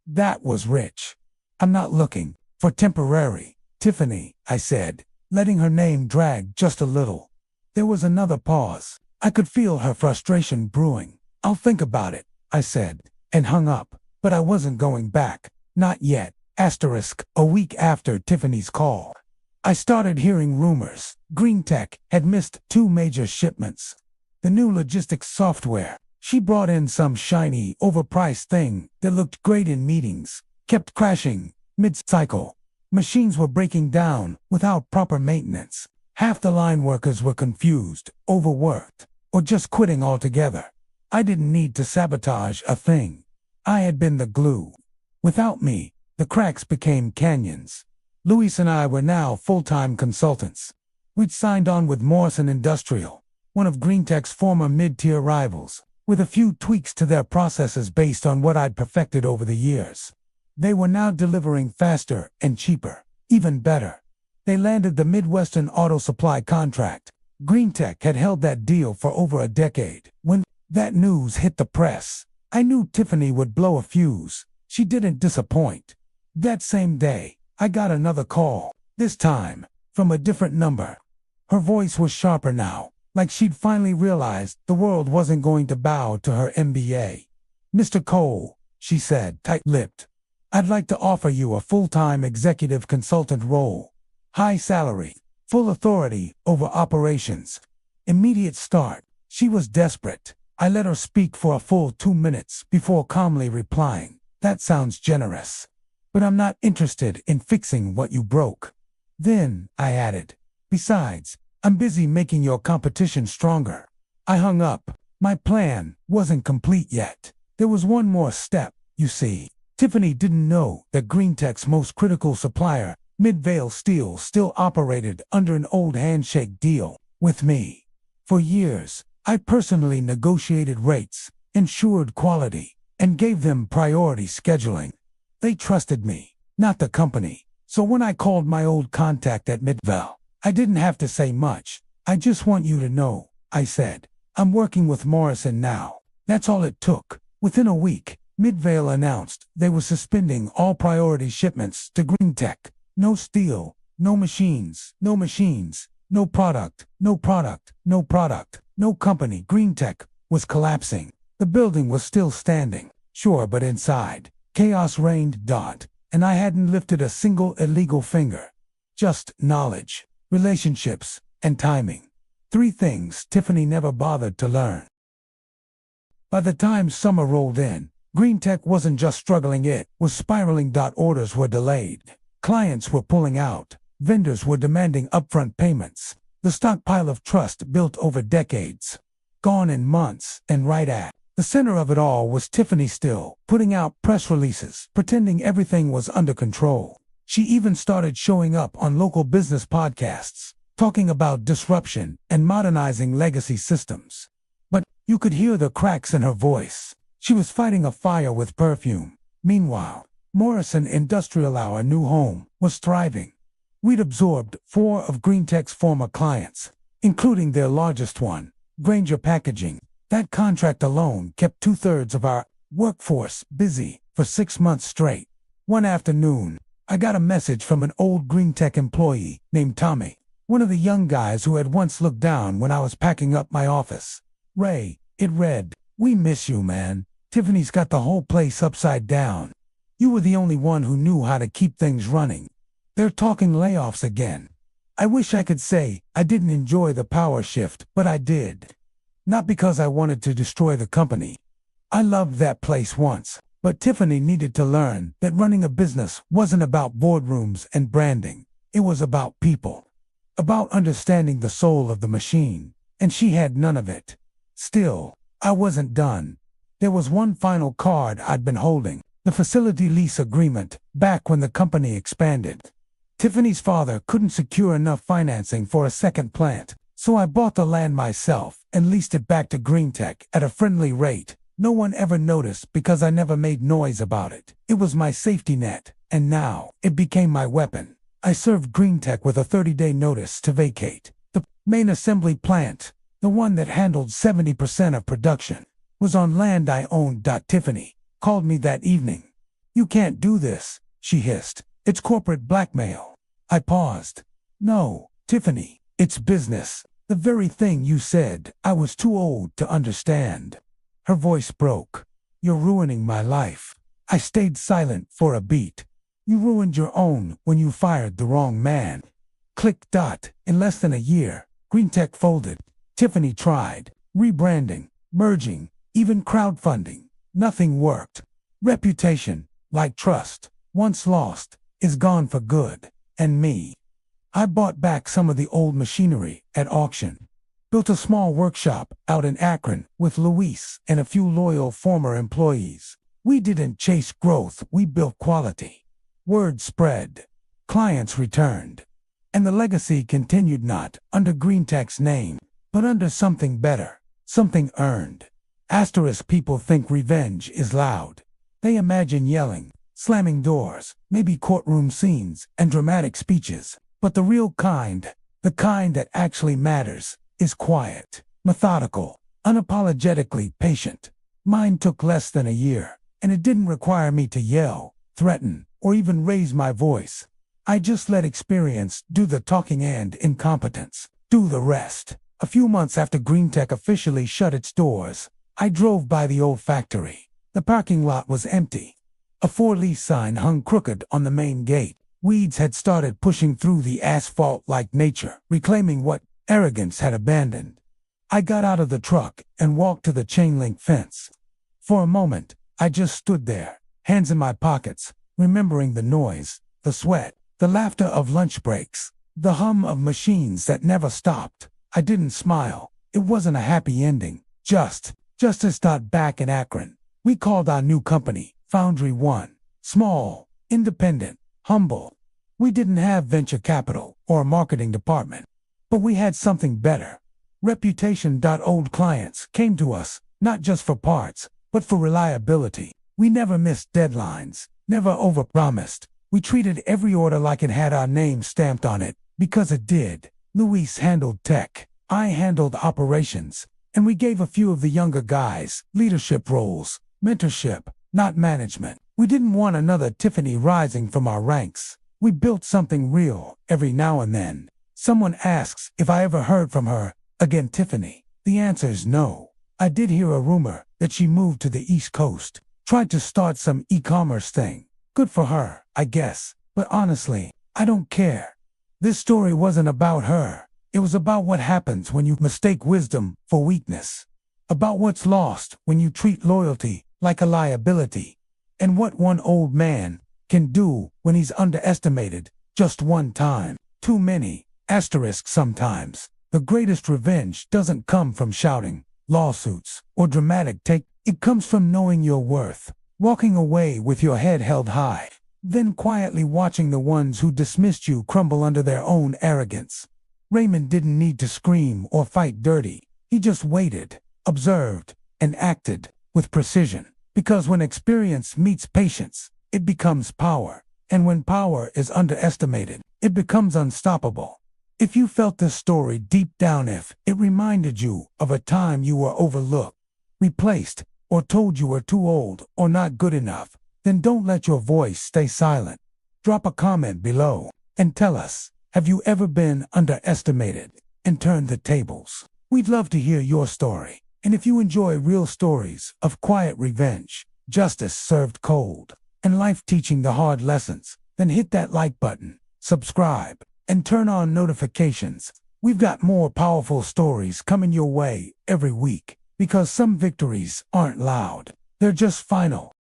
That was rich. "I'm not looking for temporary, Tiffany," I said, letting her name drag just a little. There was another pause. I could feel her frustration brewing. "I'll think about it," I said, and hung up. But I wasn't going back. Not yet. Asterisk. A week after Tiffany's call, I started hearing rumors. Green Tech had missed 2 major shipments. The new logistics software. She brought in some shiny, overpriced thing that looked great in meetings, kept crashing mid-cycle. Machines were breaking down without proper maintenance. Half the line workers were confused, overworked, or just quitting altogether. I didn't need to sabotage a thing. I had been the glue. Without me, the cracks became canyons. Luis and I were now full-time consultants. We'd signed on with Morrison Industrial, one of Green Tech's former mid-tier rivals, with a few tweaks to their processes based on what I'd perfected over the years. They were now delivering faster and cheaper, even better. They landed the Midwestern Auto Supply contract. Green Tech had held that deal for over a decade. When that news hit the press, I knew Tiffany would blow a fuse. She didn't disappoint. That same day, I got another call, this time from a different number. Her voice was sharper now, like she'd finally realized the world wasn't going to bow to her MBA. "Mr. Cole," she said, tight-lipped, "I'd like to offer you a full-time executive consultant role. High salary, full authority over operations. Immediate start." She was desperate. I let her speak for a full 2 minutes before calmly replying, "That sounds generous. But I'm not interested in fixing what you broke." Then, I added, "Besides, I'm busy making your competition stronger." I hung up. My plan wasn't complete yet. There was one more step, you see. Tiffany didn't know that Green Tech's most critical supplier, Midvale Steel, still operated under an old handshake deal with me. For years, I personally negotiated rates, ensured quality, and gave them priority scheduling. They trusted me, not the company. So when I called my old contact at Midvale, I didn't have to say much. I just want you to know, I said. I'm working with Morrison now. That's all it took. Within a week, Midvale announced they were suspending all priority shipments to Green Tech. No steel, no machines, no product, no company. Green Tech was collapsing. The building was still standing, sure, but inside, chaos reigned. And I hadn't lifted a single illegal finger. Just knowledge, relationships, and timing. 3 things Tiffany never bothered to learn. By the time summer rolled in, Green Tech wasn't just struggling, it was spiraling. Orders were delayed. Clients were pulling out. Vendors were demanding upfront payments. The stockpile of trust built over decades, gone in months, and right at the center of it all was Tiffany, still putting out press releases, pretending everything was under control. She even started showing up on local business podcasts, talking about disruption and modernizing legacy systems. But you could hear the cracks in her voice. She was fighting a fire with perfume. Meanwhile, Morrison Industrial, our new home, was thriving. We'd absorbed 4 of Green Tech's former clients, including their largest one, Granger Packaging. That contract alone kept 2/3 of our workforce busy for 6 months straight. One afternoon, I got a message from an old Green Tech employee named Tommy, one of the young guys who had once looked down when I was packing up my office. Ray, it read, "We miss you, man. Tiffany's got the whole place upside down. You were the only one who knew how to keep things running. They're talking layoffs again." I wish I could say I didn't enjoy the power shift, but I did. Not because I wanted to destroy the company. I loved that place once, but Tiffany needed to learn that running a business wasn't about boardrooms and branding. It was about people, about understanding the soul of the machine, and she had none of it. Still, I wasn't done. There was one final card I'd been holding, the facility lease agreement, back when the company expanded. Tiffany's father couldn't secure enough financing for a second plant, so I bought the land myself and leased it back to Green Tech at a friendly rate. No one ever noticed because I never made noise about it. It was my safety net, and now it became my weapon. I served Green Tech with a 30-day notice to vacate. The main assembly plant, the one that handled 70% of production, was on land I owned. Tiffany called me that evening. "You can't do this," she hissed. "It's corporate blackmail." I paused. "No, Tiffany, it's business. The very thing you said I was too old to understand." Her voice broke. "You're ruining my life." I stayed silent for a beat. "You ruined your own when you fired the wrong man." Click. In less than a year, Green Tech folded. Tiffany tried rebranding, merging, even crowdfunding. Nothing worked. Reputation, like trust, once lost, is gone for good. And me. I bought back some of the old machinery at auction. Built a small workshop out in Akron with Luis and a few loyal former employees. We didn't chase growth, we built quality. Word spread. Clients returned. And the legacy continued, not under Green Tech's name, but under something better, something earned. People think revenge is loud. They imagine yelling, slamming doors, maybe courtroom scenes and dramatic speeches. But the real kind, the kind that actually matters, is quiet, methodical, unapologetically patient. Mine took less than a year, and it didn't require me to yell, threaten, or even raise my voice. I just let experience do the talking and incompetence do the rest. A few months after Green Tech officially shut its doors, I drove by the old factory. The parking lot was empty. A for-lease sign hung crooked on the main gate. Weeds had started pushing through the asphalt like nature, reclaiming what arrogance had abandoned. I got out of the truck and walked to the chain-link fence. For a moment, I just stood there, hands in my pockets, remembering the noise, the sweat, the laughter of lunch breaks, the hum of machines that never stopped. I didn't smile. It wasn't a happy ending. Just as back in Akron, we called our new company Foundry One. Small, independent, humble. We didn't have venture capital or a marketing department, but we had something better. Reputation. Old clients came to us, not just for parts, but for reliability. We never missed deadlines, never overpromised. We treated every order like it had our name stamped on it, because it did. Luis handled tech, I handled operations, and we gave a few of the younger guys leadership roles, mentorship, not management. We didn't want another Tiffany rising from our ranks. We built something real. Every now and then, someone asks if I ever heard from her again, Tiffany. The answer is no. I did hear a rumor that she moved to the East Coast, tried to start some e-commerce thing. Good for her, I guess. But honestly, I don't care. This story wasn't about her. It was about what happens when you mistake wisdom for weakness. About what's lost when you treat loyalty like a liability. And what one old man can do when he's underestimated just one time. Too many. Asterisk sometimes. The greatest revenge doesn't come from shouting, lawsuits, or dramatic take. It comes from knowing your worth. Walking away with your head held high. Then quietly watching the ones who dismissed you crumble under their own arrogance. Raymond didn't need to scream or fight dirty. He just waited, observed, and acted with precision. Because when experience meets patience, it becomes power. And when power is underestimated, it becomes unstoppable. If you felt this story deep down, if it reminded you of a time you were overlooked, replaced, or told you were too old or not good enough, then don't let your voice stay silent. Drop a comment below and tell us, have you ever been underestimated and turned the tables? We'd love to hear your story. And if you enjoy real stories of quiet revenge, justice served cold, and life teaching the hard lessons, then hit that like button, subscribe, and turn on notifications. We've got more powerful stories coming your way every week, because some victories aren't loud, they're just final.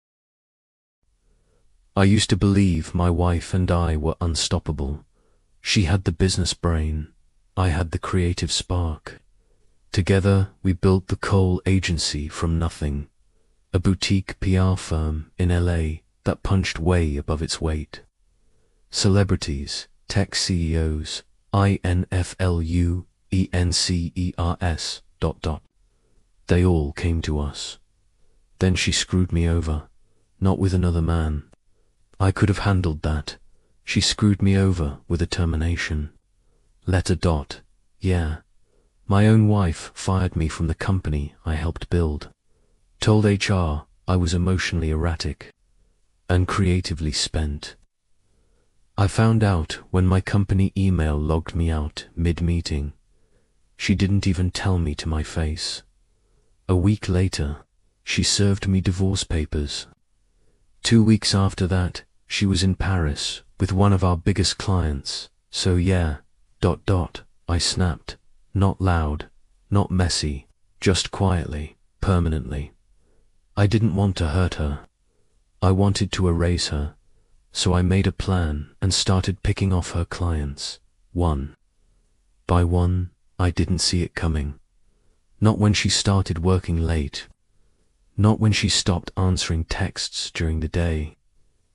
I used to believe my wife and I were unstoppable. She had the business brain, I had the creative spark. Together, we built the Cole Agency from nothing, a boutique PR firm in LA that punched way above its weight. Celebrities, tech CEOs, INFLUENCERS... They all came to us. Then she screwed me over, not with another man. I could have handled that. She screwed me over with a termination. Letter dot. Yeah. My own wife fired me from the company I helped build. Told HR I was emotionally erratic and creatively spent. I found out when my company email logged me out mid-meeting. She didn't even tell me to my face. A week later, she served me divorce papers. 2 weeks after that, she was in Paris with one of our biggest clients. So yeah, ... I snapped. Not loud, not messy, just quietly, permanently. I didn't want to hurt her. I wanted to erase her. So I made a plan and started picking off her clients, one by one. I didn't see it coming. Not when she started working late. Not when she stopped answering texts during the day.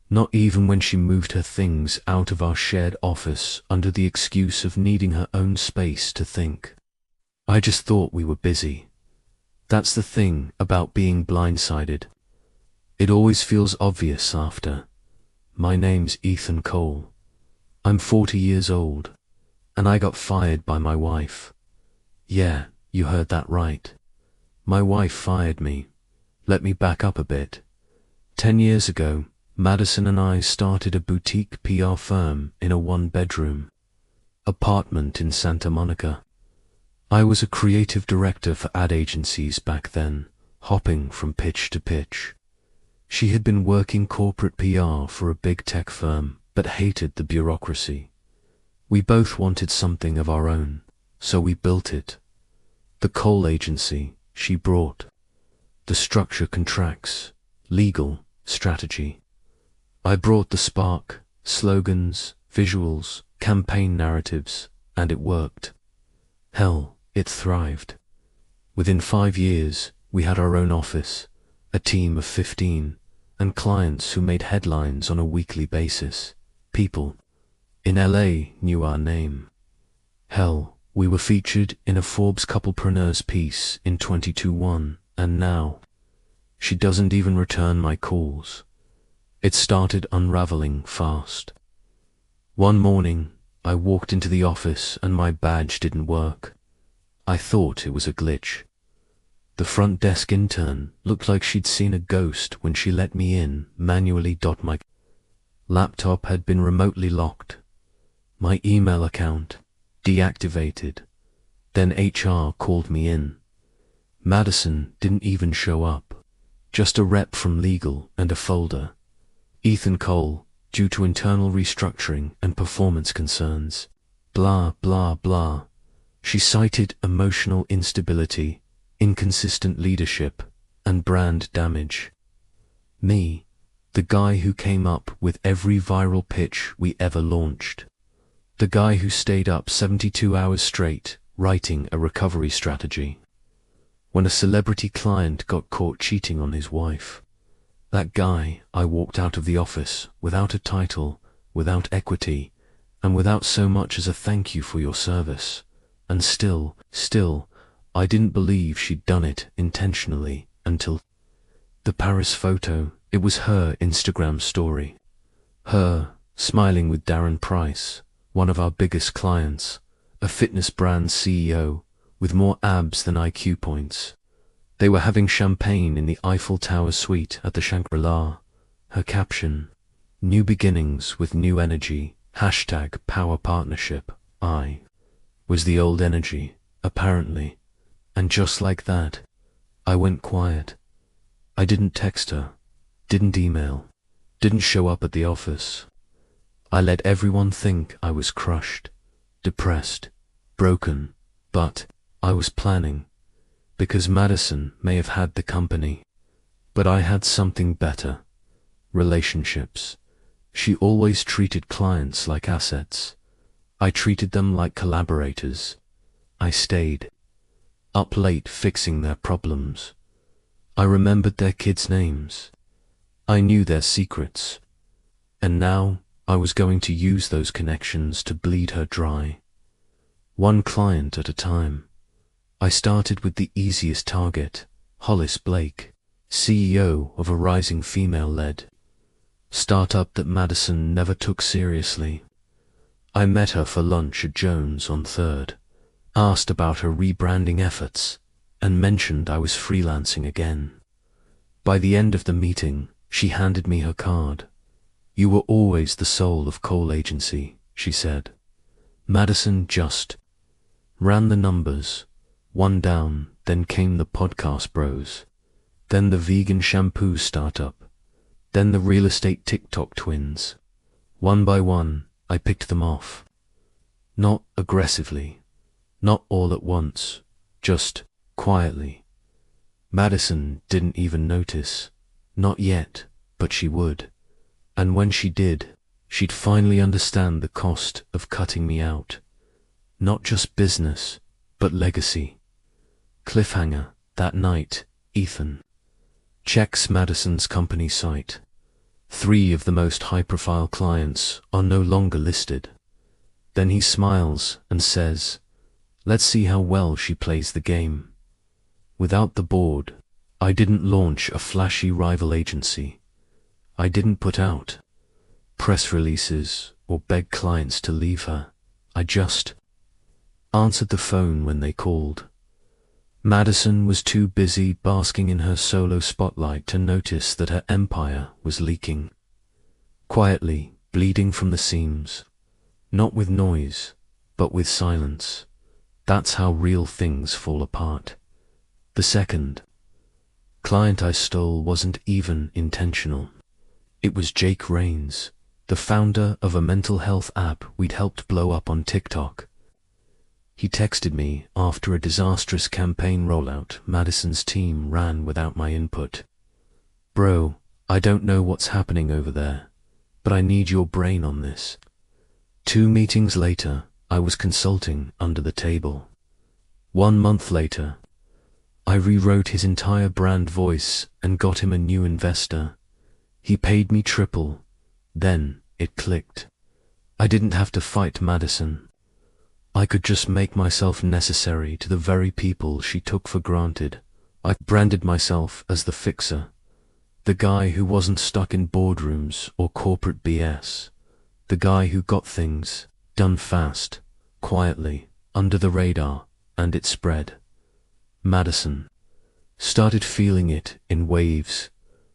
Not even when she moved her things out of our shared office under the excuse of needing her own space to think. I just thought we were busy. That's the thing about being blindsided. It always feels obvious after. My name's Ethan Cole. I'm 40 years old, and I got fired by my wife. Yeah, you heard that right. My wife fired me. Let me back up a bit. 10 years ago, Madison and I started a boutique PR firm in a one-bedroom apartment in Santa Monica. I was a creative director for ad agencies back then, hopping from pitch to pitch. She had been working corporate PR for a big tech firm, but hated the bureaucracy. We both wanted something of our own, so we built it. The Cole Agency, she brought. The structure, contracts, legal, strategy. I brought the spark, slogans, visuals, campaign narratives, and it worked. Hell, it thrived. Within 5 years, we had our own office, a team of 15, and clients who made headlines on a weekly basis. People in LA knew our name. Hell, we were featured in a Forbes Couplepreneurs piece in 22:1, and now She doesn't even return my calls. It started unraveling fast. One morning, I walked into the office and my badge didn't work. I thought it was a glitch. The front desk intern looked like she'd seen a ghost when she let me in manually. My laptop had been remotely locked. My email account deactivated. Then HR called me in. Madison didn't even show up. Just a rep from legal and a folder. Ethan Cole, due to internal restructuring and performance concerns. Blah, blah, blah. She cited emotional instability, inconsistent leadership, and brand damage. Me, the guy who came up with every viral pitch we ever launched. The guy who stayed up 72 hours straight writing a recovery strategy. When a celebrity client got caught cheating on his wife. That guy, I walked out of the office without a title, without equity, and without so much as a thank you for your service. And still, I didn't believe she'd done it intentionally until the Paris photo. It was her Instagram story. Her, smiling with Darren Price, one of our biggest clients, a fitness brand CEO, with more abs than IQ points. They were having champagne in the Eiffel Tower suite at the Shangri-La. Her caption, "New beginnings with new energy, #power partnership, I." Was the old energy, apparently. And just like that, I went quiet. I didn't text her, didn't email, didn't show up at the office. I let everyone think I was crushed, depressed, broken, but I was planning. Because Madison may have had the company, but I had something better. Relationships. She always treated clients like assets. I treated them like collaborators. I stayed up late fixing their problems. I remembered their kids' names. I knew their secrets. And now I was going to use those connections to bleed her dry. One client at a time. I started with the easiest target, Hollis Blake, CEO of a rising female-led startup that Madison never took seriously. I met her for lunch at Jones on 3rd, asked about her rebranding efforts, and mentioned I was freelancing again. By the end of the meeting, she handed me her card. "You were always the soul of Cole Agency," she said. Madison just ran the numbers. One down, then came the podcast bros. Then the vegan shampoo startup. Then the real estate TikTok twins. One by one, I picked them off. Not aggressively, not all at once, just quietly. Madison didn't even notice. Not yet, but she would. And when she did, she'd finally understand the cost of cutting me out. Not just business, but legacy. Cliffhanger, that night, Ethan checks Madison's company site. 3 of the most high-profile clients are no longer listed. Then he smiles and says, "Let's see how well she plays the game." Without the board, I didn't launch a flashy rival agency. I didn't put out press releases or beg clients to leave her. I just answered the phone when they called. Madison was too busy basking in her solo spotlight to notice that her empire was leaking. Quietly, bleeding from the seams. Not with noise, but with silence. That's how real things fall apart. The second client I stole wasn't even intentional. It was Jake Rains, the founder of a mental health app we'd helped blow up on TikTok. He texted me after a disastrous campaign rollout Madison's team ran without my input. "Bro, I don't know what's happening over there, but I need your brain on this." 2 meetings later, I was consulting under the table. 1 month later, I rewrote his entire brand voice and got him a new investor. He paid me triple. Then it clicked. I didn't have to fight Madison. I could just make myself necessary to the very people she took for granted. I branded myself as the fixer, The guy who wasn't stuck in boardrooms or corporate BS. The guy who got things done fast, quietly, under the radar, and it spread. Madison started feeling it in waves,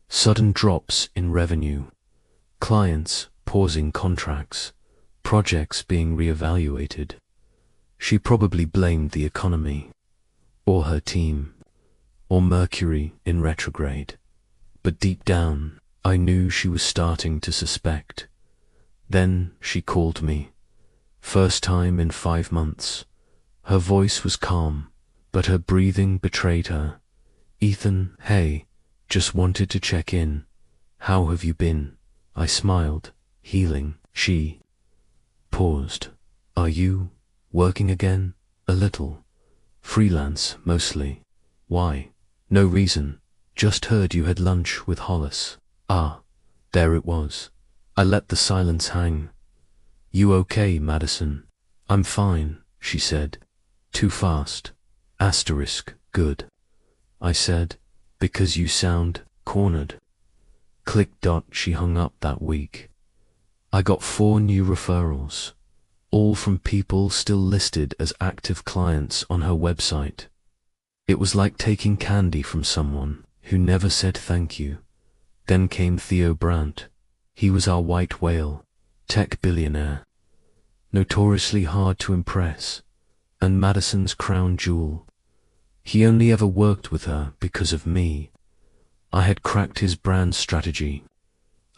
sudden drops in revenue, clients pausing contracts, projects being reevaluated. She probably blamed the economy, or her team, or Mercury in retrograde. But deep down, I knew she was starting to suspect. Then she called me. First time in 5 months. Her voice was calm, but her breathing betrayed her. "Ethan, hey, just wanted to check in. How have you been?" I smiled, healing. She paused. "Are you working again?" "A little. Freelance, mostly." "Why?" "No reason. Just heard you had lunch with Hollis." Ah, there it was. I let the silence hang. "You okay, Madison?" "I'm fine," she said. "Too fast." Asterisk, good. I said, "Because you sound cornered." Click. She hung up that week. I got 4 new referrals, all from people still listed as active clients on her website. It was like taking candy from someone who never said thank you. Then came Theo Brandt. He was our white whale, tech billionaire, notoriously hard to impress, and Madison's crown jewel. He only ever worked with her because of me. I had cracked his brand strategy.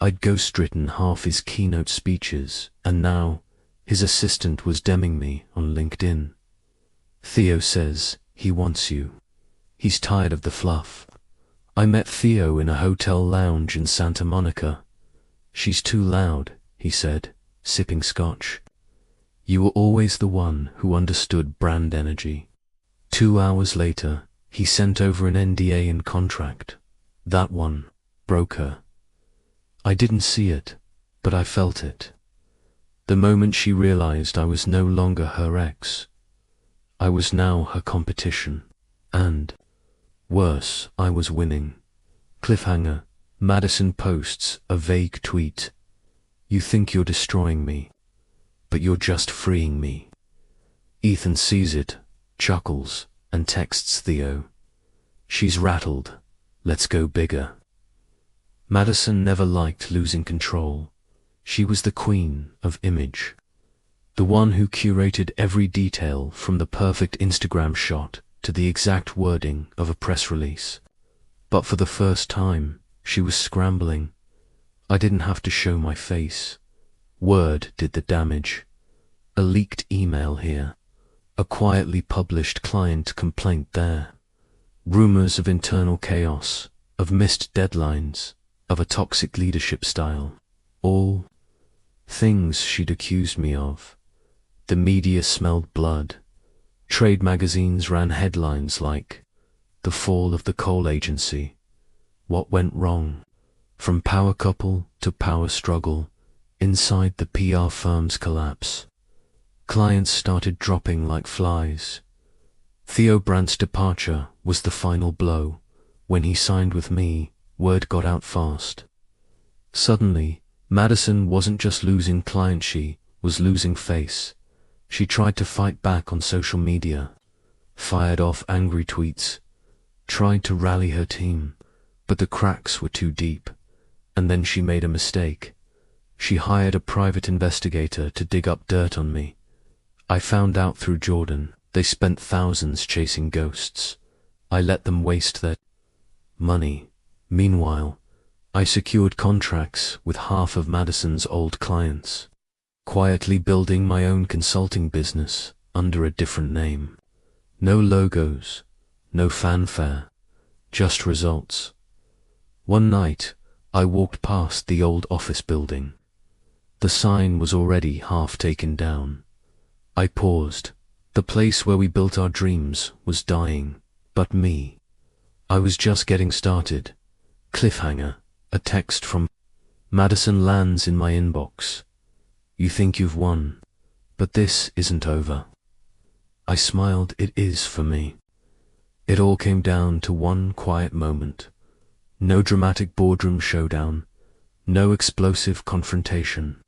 I'd ghostwritten half his keynote speeches, and now his assistant was DMing me on LinkedIn. "Theo says he wants you. He's tired of the fluff." I met Theo in a hotel lounge in Santa Monica. "She's too loud," he said, sipping scotch. "You were always the one who understood brand energy." 2 hours later, he sent over an NDA and contract. That one broke her. I didn't see it, but I felt it. The moment she realized I was no longer her ex, I was now her competition. And, worse, I was winning. Cliffhanger. Madison posts a vague tweet. "You think you're destroying me, but you're just freeing me." Ethan sees it, chuckles, and texts Theo. "She's rattled. Let's go bigger." Madison never liked losing control. She was the queen of image. The one who curated every detail from the perfect Instagram shot to the exact wording of a press release. But for the first time, she was scrambling. I didn't have to show my face. Word did the damage. A leaked email here. A quietly published client complaint there. Rumors of internal chaos, of missed deadlines, of a toxic leadership style. All things she'd accused me of. The media smelled blood. Trade magazines ran headlines like, "The Fall of the Coal Agency." What went wrong? From power couple to power struggle, inside the PR firm's collapse. Clients started dropping like flies. Theo Brandt's departure was the final blow. When he signed with me, word got out fast. Suddenly, Madison wasn't just losing clients, she was losing face. She tried to fight back on social media, fired off angry tweets, tried to rally her team, but the cracks were too deep. And then she made a mistake. She hired a private investigator to dig up dirt on me. I found out through Jordan. They spent thousands chasing ghosts. I let them waste their money. Meanwhile, I secured contracts with half of Madison's old clients, quietly building my own consulting business under a different name. No logos, no fanfare, just results. One night, I walked past the old office building. The sign was already half taken down. I paused. The place where we built our dreams was dying, but me. I was just getting started. Cliffhanger. A text from Madison lands in my inbox. "You think you've won, but this isn't over." I smiled. It is for me. It all came down to one quiet moment. No dramatic boardroom showdown, no explosive confrontation,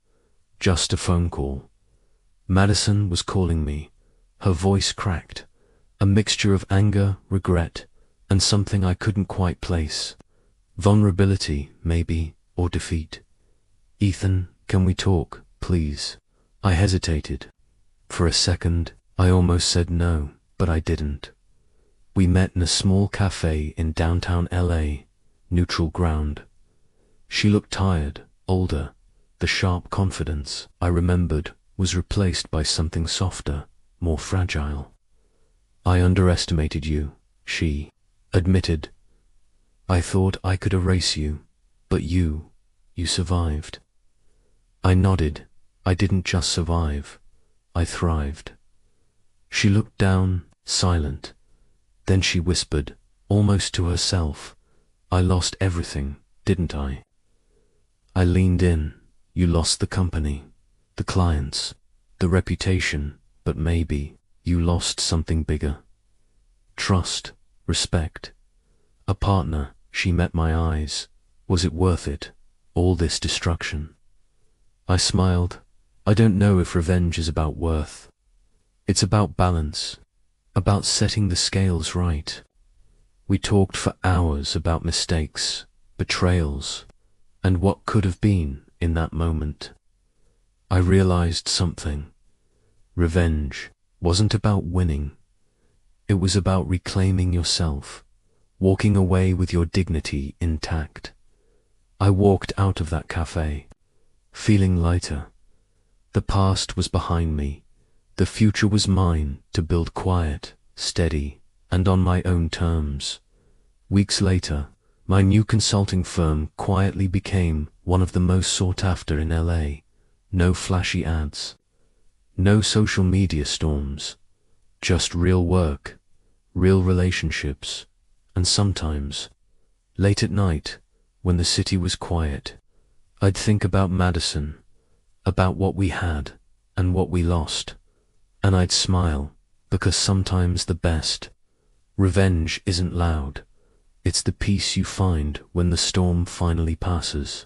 just a phone call. Madison was calling me, her voice cracked, a mixture of anger, regret, and something I couldn't quite place. Vulnerability, maybe, or defeat. "Ethan, can we talk, please?" I hesitated. For a second, I almost said no, but I didn't. We met in a small cafe in downtown LA, neutral ground. She looked tired, older. The sharp confidence I remembered was replaced by something softer, more fragile. "I underestimated you," she admitted. "I thought I could erase you, but you survived." I nodded. I didn't just survive, I thrived. She looked down, silent. Then she whispered, almost to herself, "I lost everything, didn't I?" I leaned in. "You lost the company, the clients, the reputation, but maybe you lost something bigger. Trust, respect, a partner." She met my eyes. "Was it worth it, all this destruction?" I smiled. "I don't know if revenge is about worth. It's about balance, about setting the scales right." We talked for hours about mistakes, betrayals, and what could have been in that moment. I realized something. Revenge wasn't about winning. It was about reclaiming yourself, walking away with your dignity intact. I walked out of that cafe, feeling lighter. The past was behind me. The future was mine to build quiet, steady, and on my own terms. Weeks later, my new consulting firm quietly became one of the most sought after in LA. No flashy ads, no social media storms, just real work, real relationships, and sometimes, late at night, when the city was quiet, I'd think about Madison, about what we had and what we lost, and I'd smile, because sometimes the best revenge isn't loud. It's the peace you find when the storm finally passes.